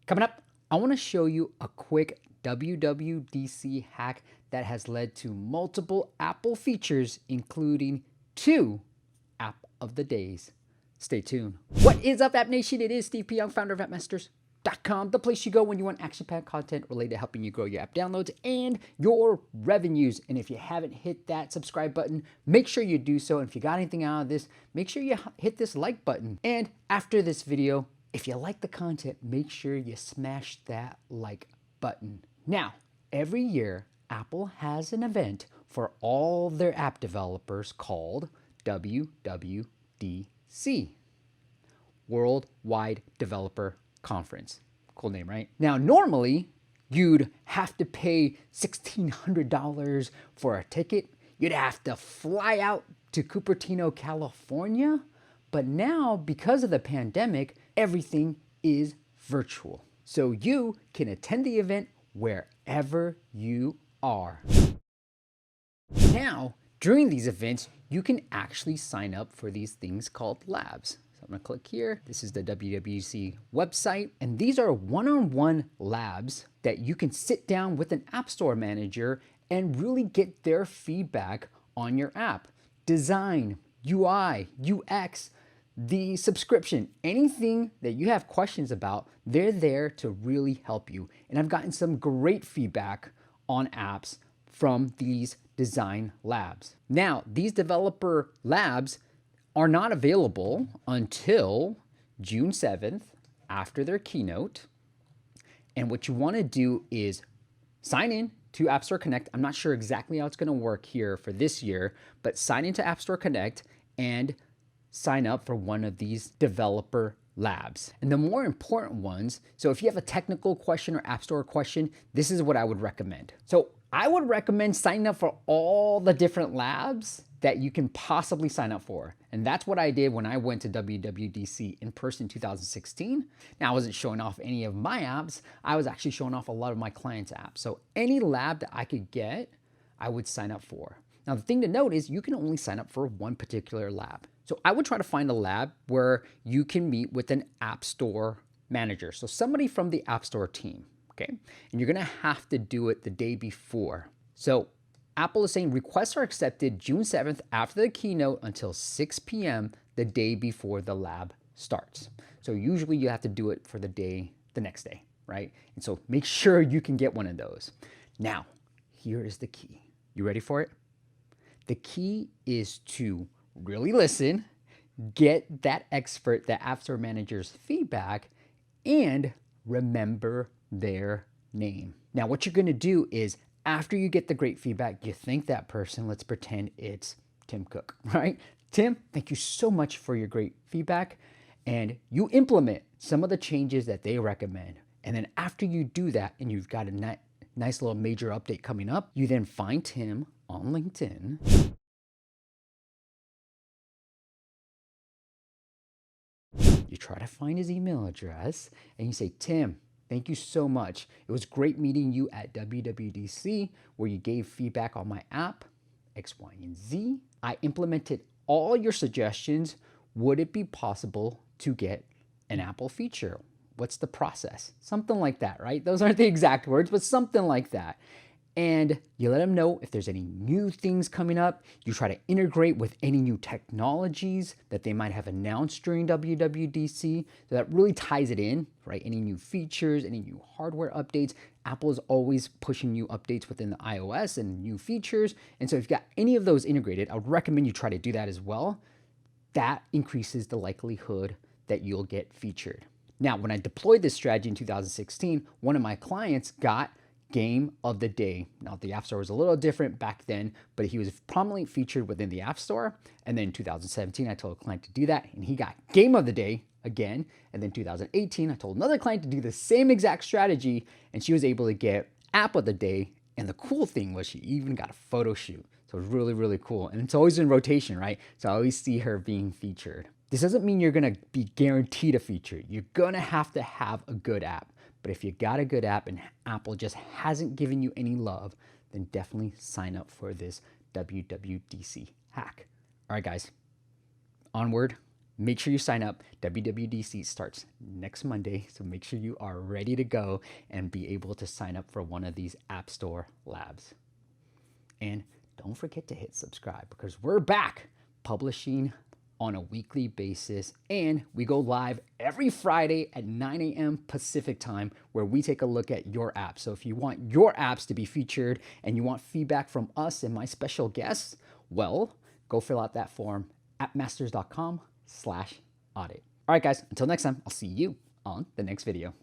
Coming up, I want to show you a quick WWDC hack that has led to multiple Apple features, including 2 App of the Days. Stay tuned. What is up, App Nation? It is Steve P. Young, founder of AppMasters.com, the place you go when you want action-packed content related to helping you grow your app downloads and your revenues. And if you haven't hit that subscribe button, make sure you do so. And if you got anything out of this, make sure you hit this like button. And after this video, if you like the content, make sure you smash that like button. Now, every year, Apple has an event for all their app developers called WWDC, Worldwide Developer Conference. Cool name, right? Now, normally, you'd have to pay $1,600 for a ticket. You'd have to fly out to Cupertino, California. But now, because of the pandemic, everything is virtual. So you can attend the event wherever you are. Now, during these events, you can actually sign up for these things called labs. So I'm gonna click here. This is the WWDC website. And these are one-on-one labs that you can sit down with an App Store manager and really get their feedback on your app. Design, UI, UX, the subscription, anything that you have questions about, they're there to really help you. And I've gotten some great feedback on apps from these design labs. Now, these developer labs are not available until June 7th after their keynote. And what you want to do is sign in to App Store Connect. I'm not sure exactly how it's going to work here for this year, but sign into App Store Connect and sign up for one of these developer labs. And the more important ones, so if you have a technical question or App Store question, this is what I would recommend. So I would recommend signing up for all the different labs that you can possibly sign up for. And that's what I did when I went to WWDC in person in 2016. Now, I wasn't showing off any of my apps. I was actually showing off a lot of my clients' apps. So any lab that I could get, I would sign up for. Now, the thing to note is you can only sign up for one particular lab. So I would try to find a lab where you can meet with an App Store manager. So somebody from the App Store team, okay? And you're gonna have to do it the day before. So Apple is saying requests are accepted June 7th after the keynote until 6 p.m. the day before the lab starts. So usually you have to do it for the next day, right? And so make sure you can get one of those. Now, here is the key. You ready for it? The key is to really listen, get that expert, the App Store manager's feedback, and remember their name. Now, what you're gonna do is after you get the great feedback, you thank that person. Let's pretend it's Tim Cook, right? Tim, thank you so much for your great feedback. And you implement some of the changes that they recommend. And then after you do that, and you've got a nice little major update coming up, you then find Tim on LinkedIn. You try to find his email address and you say, Tim, thank you so much. It was great meeting you at WWDC where you gave feedback on my app, X, Y, and Z. I implemented all your suggestions. Would it be possible to get an Apple feature? What's the process? Something like that, right? Those aren't the exact words, but something like that. And you let them know if there's any new things coming up. You try to integrate with any new technologies that they might have announced during WWDC. So that really ties it in, right? Any new features, any new hardware updates. Apple is always pushing new updates within the iOS and new features. And so if you've got any of those integrated, I would recommend you try to do that as well. That increases the likelihood that you'll get featured. Now, when I deployed this strategy in 2016, one of my clients got Game of the Day. Now, the App Store was a little different back then, but he was prominently featured within the App Store. And then in 2017, I told a client to do that, and he got Game of the Day again. And then 2018, I told another client to do the same exact strategy, and she was able to get App of the Day. And the cool thing was she even got a photo shoot. So it was really, really cool. And it's always in rotation, right? So I always see her being featured. This doesn't mean you're gonna be guaranteed a feature. You're gonna have to have a good app. But if you got a good app and Apple just hasn't given you any love, then definitely sign up for this WWDC hack. All right, guys, onward make sure you sign up. WWDC starts next Monday, so make sure you are ready to go and be able to sign up for one of these App Store labs. And don't forget to hit subscribe because we're back publishing on a weekly basis, and we go live every Friday at 9 a.m. Pacific time where we take a look at your apps. So if you want your apps to be featured and you want feedback from us and my special guests, well, go fill out that form at appmasters.com/audit. All right, guys, until next time, I'll see you on the next video.